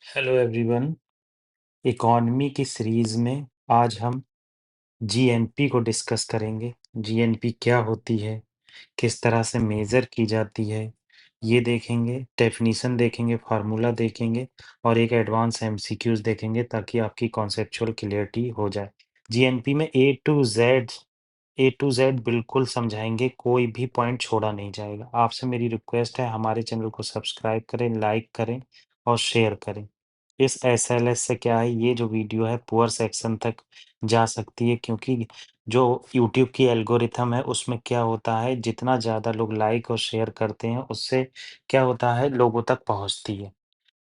Hello everyone. Economy की series में आज हम जीएनपी को डिस्कस करेंगे। जीएनपी क्या होती है, किस तरह से मेज़र की जाती है, ये देखेंगे। डेफिनीशन देखेंगे, फार्मूला देखेंगे और एक एडवांस एमसीक्यूज देखेंगे ताकि आपकी कॉन्सेप्चुअल क्लियरिटी हो जाए। जीएनपी में ए टू जेड बिल्कुल समझाएंगे, कोई भी पॉइंट छोड़ा नहीं जाएगा। आपसे मेरी रिक्वेस्ट है, हमारे चैनल को सब्सक्राइब करें, लाइक करें और शेयर करें। इस एसएलएस से क्या है, ये जो वीडियो है पुअर सेक्शन तक जा सकती है, क्योंकि जो यूट्यूब की एल्गोरिथम है उसमें क्या होता है, जितना ज़्यादा लोग लाइक और शेयर करते हैं उससे क्या होता है, लोगों तक पहुंचती है।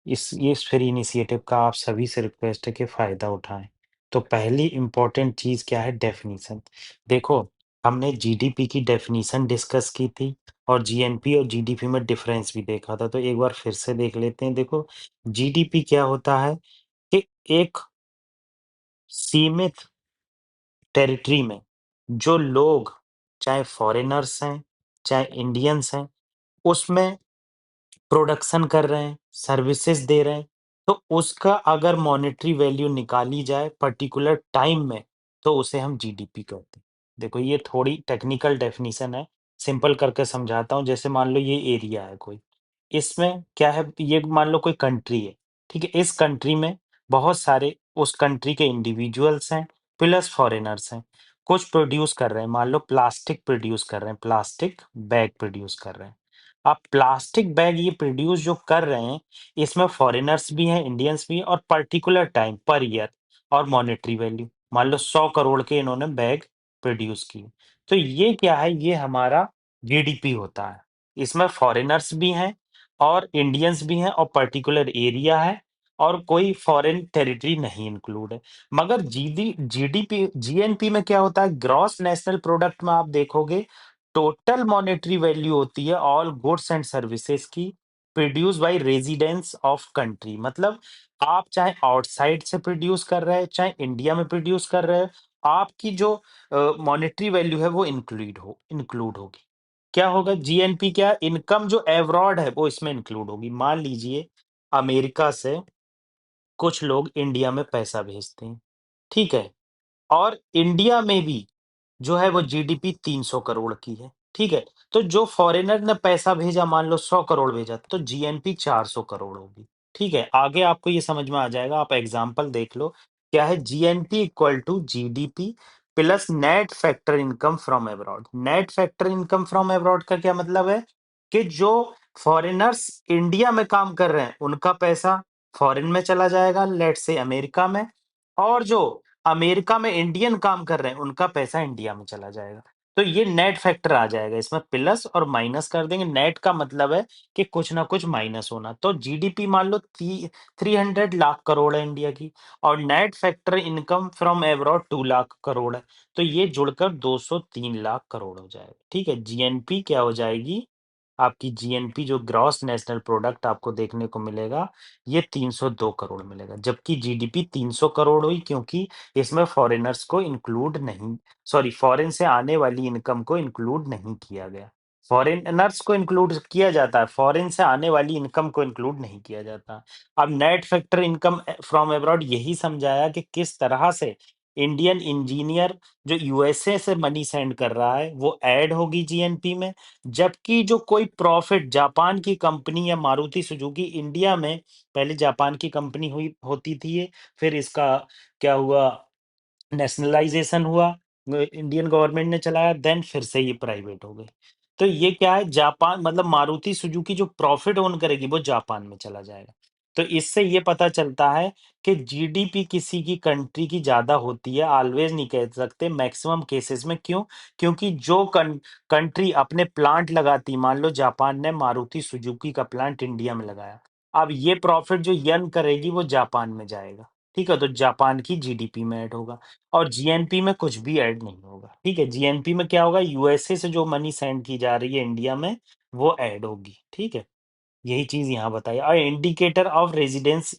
इस फ्री इनिशिएटिव का आप सभी से रिक्वेस्ट है कि फ़ायदा उठाएँ। तो पहली इम्पोर्टेंट चीज़ क्या है, डेफ़िनिशन। देखो, हमने जीडीपी की डेफ़िनिशन डिस्कस की थी और जीएनपी और जीडीपी में डिफ़रेंस भी देखा था। तो एक बार फिर से देख लेते हैं। देखो, जीडीपी क्या होता है कि एक सीमित टेरिटरी में जो लोग, चाहे फ़ॉरेनर्स हैं, चाहे इंडियंस हैं, उसमें प्रोडक्शन कर रहे हैं, सर्विसेज दे रहे हैं, तो उसका अगर मॉनेटरी वैल्यू निकाली जाए पर्टिकुलर टाइम में, तो उसे हम जीडीपी कहते हैं। देखो, ये थोड़ी टेक्निकल डेफिनिशन है, सिंपल करके समझाता हूँ। जैसे मान लो ये एरिया है कोई, इसमें क्या है, ये मान लो कोई कंट्री है, ठीक है? इस कंट्री में बहुत सारे उस कंट्री के इंडिविजुअल्स हैं, प्लस फॉरेनर्स हैं। कुछ प्रोड्यूस कर रहे हैं, मान लो प्लास्टिक प्रोड्यूस कर रहे हैं, प्लास्टिक बैग प्रोड्यूस कर रहे हैं। आप प्लास्टिक बैग ये प्रोड्यूस जो कर रहे हैं, इसमें फॉरेनर्स भी हैं, इंडियंस भी हैं और पर्टिकुलर टाइम पर ईयर और मॉनेटरी वैल्यू। मान लो 100 करोड़ के इन्होंने बैग प्रोड्यूस किए। तो ये क्या है, ये हमारा जीडीपी होता है। इसमें फॉरेनर्स भी हैं और इंडियंस भी हैं और पर्टिकुलर एरिया है और कोई फॉरेन टेरिटरी नहीं इंक्लूड है। मगर जीडीपी जीएनपी में क्या होता है, ग्रॉस नेशनल प्रोडक्ट में आप देखोगे टोटल मॉनेटरी वैल्यू होती है ऑल गुड्स एंड सर्विसेज की produce by residence of country. मतलब आप चाहे आउटसाइड से प्रोड्यूस कर रहे हैं, चाहे इंडिया में प्रोड्यूस कर रहे हैं, आपकी जो मॉनेटरी वैल्यू है वो इंक्लूड होगी। क्या होगा, जीएनपी क्या, इनकम जो एब्रॉड है वो इसमें इंक्लूड होगी। मान लीजिए अमेरिका से कुछ लोग इंडिया में पैसा भेजते हैं, ठीक है? और इंडिया में भी जो है वो जीडीपी 300 करोड़ की है, ठीक है? तो जो फॉरेनर ने पैसा भेजा, मान लो 100 करोड़ भेजा, तो जीएनपी 400 करोड़ होगी, ठीक है? आगे आपको ये समझ में आ जाएगा, आप एग्जांपल देख लो। क्या है, GNP equal to GDP plus net factor income from abroad. Net factor income from abroad का क्या मतलब है कि जो फॉरेनर्स इंडिया में काम कर रहे हैं, उनका पैसा फॉरेन में चला जाएगा, लेट्स से अमेरिका में, और जो अमेरिका में इंडियन काम कर रहे हैं, उनका पैसा इंडिया में चला जाएगा। तो ये नेट फैक्टर आ जाएगा, इसमें प्लस और माइनस कर देंगे। नेट का मतलब है कि कुछ ना कुछ माइनस होना। तो जीडीपी मान लो 300 लाख करोड़ है इंडिया की, और net factor income from abroad 2 lakh crore है। तो ये जुड़कर 203 लाख करोड़ हो जाएगा, ठीक है? जीएनपी क्या हो जाएगी, आपकी जीएनपी जो ग्रॉस नेशनल प्रोडक्ट आपको देखने को मिलेगा, ये 302 करोड़ मिलेगा। जबकि जीडीपी 300 करोड़ हुई, क्योंकि इसमें फॉरेनर्स को इंक्लूड नहीं, सॉरी, फॉरेन से आने वाली इनकम को इंक्लूड नहीं किया गया। फॉरेनर्स को इंक्लूड किया जाता है, फॉरेन से आने वाली इनकम को इंक्लूड नहीं किया जाता। अब net factor income from abroad यही समझाया कि किस तरह से इंडियन इंजीनियर जो यूएसए से मनी सेंड कर रहा है वो ऐड होगी जीएनपी में। जबकि जो कोई प्रॉफिट जापान की कंपनी या मारुति सुजुकी इंडिया में, पहले जापान की कंपनी हुई होती थी ये, फिर इसका क्या हुआ, नेशनलाइज़ेशन हुआ, इंडियन गवर्नमेंट ने चलाया, देन फिर से ये प्राइवेट हो गई। तो ये क्या है, जापान मतलब मारुति सुजुकी जो प्रॉफिट ओन करेगी वो जापान में चला जाएगा। तो इससे ये पता चलता है कि जीडीपी किसी की कंट्री की ज़्यादा होती है, ऑलवेज़ नहीं कह सकते, मैक्सिमम केसेज़ में। क्यों? क्योंकि जो कंट्री अपने प्लांट लगाती, मान लो जापान ने मारुति सुजुकी का प्लांट इंडिया में लगाया, अब ये प्रॉफिट जो अर्न करेगी वो जापान में जाएगा, ठीक है? तो जापान की जीडीपी में ऐड होगा। और जीएनपी में कुछ भी ऐड नहीं होगा, ठीक है? जीएनपी में क्या होगा, यूएसए से जो मनी सेंड की जा रही है इंडिया में, वो ऐड होगी, ठीक है? यही चीज़ यहाँ बताई। और indicator of residence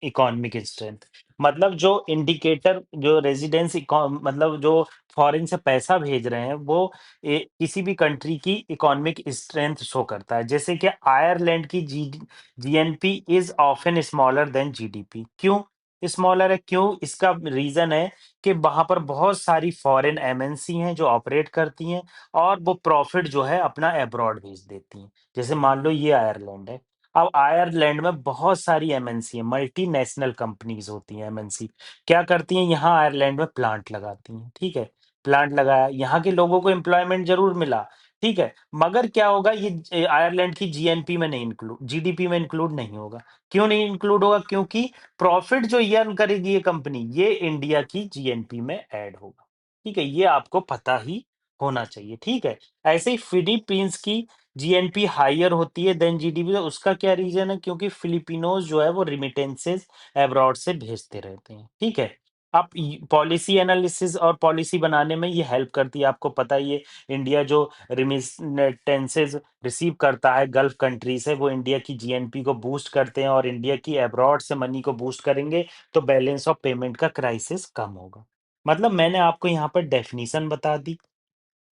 economic strength, मतलब जो इंडिकेटर जो रेज़िडेंस मतलब जो फॉरेन से पैसा भेज रहे हैं, वो किसी भी कंट्री की इकोनॉमिक स्ट्रेंथ शो करता है। जैसे कि आयरलैंड की GNP is often smaller than GDP. क्यों स्मॉलर है? क्यों? इसका रीज़न है कि वहाँ पर बहुत सारी फॉरेन एमएनसी हैं जो ऑपरेट करती हैं और वो प्रॉफ़िट जो है अपना अब्रॉड भेज देती हैं। जैसे मान लो ये आयरलैंड है। अब आयरलैंड में बहुत सारी एमएनसी है, मल्टीनेशनल कंपनीज़ होती हैं एमएनसी। क्या करती हैं यहाँ आयरलैंड में प्लांट लगाती हैं, ठीक है? प्लांट लगाया, यहाँ के लोगों को एम्प्लॉयमेंट ज़रूर मिला, ठीक है? मगर क्या होगा ये आयरलैंड की जीएनपी में नहीं इंक्लूड जीडीपी में इंक्लूड नहीं होगा। क्यों नहीं इंक्लूड होगा? क्योंकि प्रॉफिट जो ये अर्न करेगी ये कंपनी, ये इंडिया की जीएनपी में ऐड होगा, ठीक है? ये आपको पता ही होना चाहिए, ठीक है? ऐसे ही फिलीपींस की जीएनपी हायर होती है देन जीडीपी तो उसका क्या रीज़न है? क्योंकि फिलिपिनोज़ जो है वो रेमिटेंसेस अब्रॉड से भेजते रहते हैं, ठीक है? आप पॉलिसी एनालिसिस और पॉलिसी बनाने में ये हेल्प करती है। आपको पता ही है इंडिया जो रेमिटेंसेस रिसीव करता है गल्फ कंट्री से, वो इंडिया की जीएनपी को बूस्ट करते हैं और इंडिया की अब्रॉड से मनी को बूस्ट करेंगे, तो बैलेंस ऑफ पेमेंट का क्राइसिस कम होगा। मतलब मैंने आपको यहाँ पर डेफिनिशन बता दी।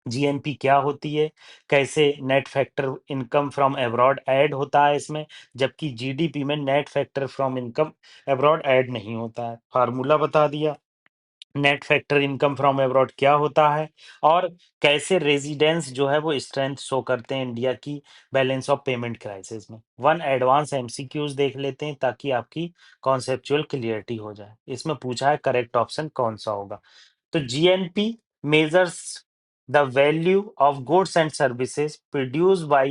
जीएनपी क्या होती है? कैसे net factor income from abroad add होता है इसमें, जबकि जीडीपी में net factor from income abroad add नहीं होता है। फार्मूला बता दिया, net factor income from abroad क्या होता है और कैसे रेज़िडेंस जो है वो स्ट्रेंथ शो करते हैं इंडिया की बैलेंस ऑफ पेमेंट क्राइसिस में। 1 एडवांस एमसीक्यूज़ देख लेते हैं ताकि आपकी कॉन्सेप्चुअल क्लैरिटी हो जाए। इसमें पूछा है करेक्ट ऑप्शन कौन-सा होगा? तो GNP measures the value of goods and services produced by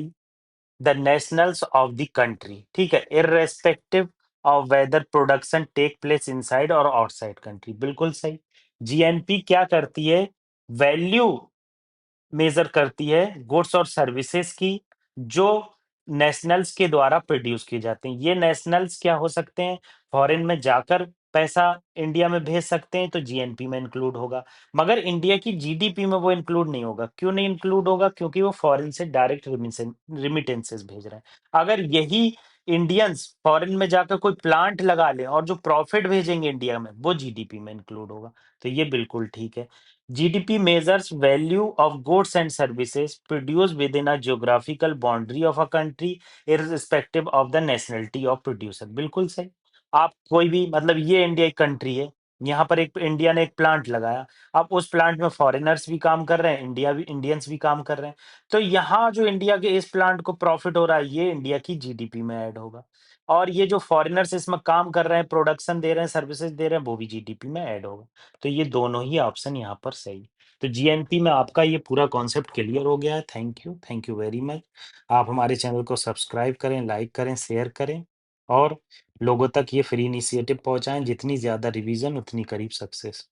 the nationals of the country, ठीक है, irrespective of whether production take place inside or outside country। बिल्कुल सही। जीएनपी क्या करती है? वैल्यू मेजर करती है गुड्स और सर्विसेज की जो नेशनल्स के द्वारा प्रोड्यूस की जाती हैं। ये नेशनल्स क्या हो सकते हैं? फॉरेन में जाकर पैसा इंडिया में भेज सकते हैं तो जीएनपी में इंक्लूड होगा। मगर इंडिया की जीडीपी में वो इंक्लूड नहीं होगा। क्यों नहीं इंक्लूड होगा? क्योंकि वो फॉरेन से डायरेक्ट रिमिटेंसेस भेज रहे हैं। अगर यही इंडियंस फॉरेन में जाकर कोई प्लांट लगा लें और जो प्रॉफिट भेजेंगे इंडिया में वो जीडीपी में इंक्लूड होगा। तो ये बिल्कुल ठीक है। GDP measures value of goods and services produced within a geographical boundary of a country irrespective of the nationality of producer। बिल्कुल सही। आप कोई भी मतलब ये इंडिया एक कंट्री है, यहाँ पर एक इंडिया ने एक प्लांट लगाया, अब उस प्लांट में फॉरेनर्स भी काम कर रहे हैं, इंडियंस भी काम कर रहे हैं, तो यहाँ जो इंडिया के इस प्लांट को प्रॉफिट हो रहा है, ये इंडिया की जीडीपी में ऐड होगा। और ये जो फॉरेनर्स इसमें काम कर रहे हैं, प्रोडक्शन दे रहे हैं, सर्विसेज दे रहे हैं, वो भी जीडीपी में ऐड होगा। तो ये दोनों ही ऑप्शन यहाँ पर सही है। तो जीएनपी में आपका ये पूरा कॉन्सेप्ट क्लियर हो गया है। Thank you very much. आप हमारे चैनल को सब्सक्राइब करें, लाइक करें, शेयर करें और लोगों तक ये फ्री इनिशिएटिव पहुँचाएँ। जितनी ज़्यादा रिवीजन उतनी करीब सक्सेस।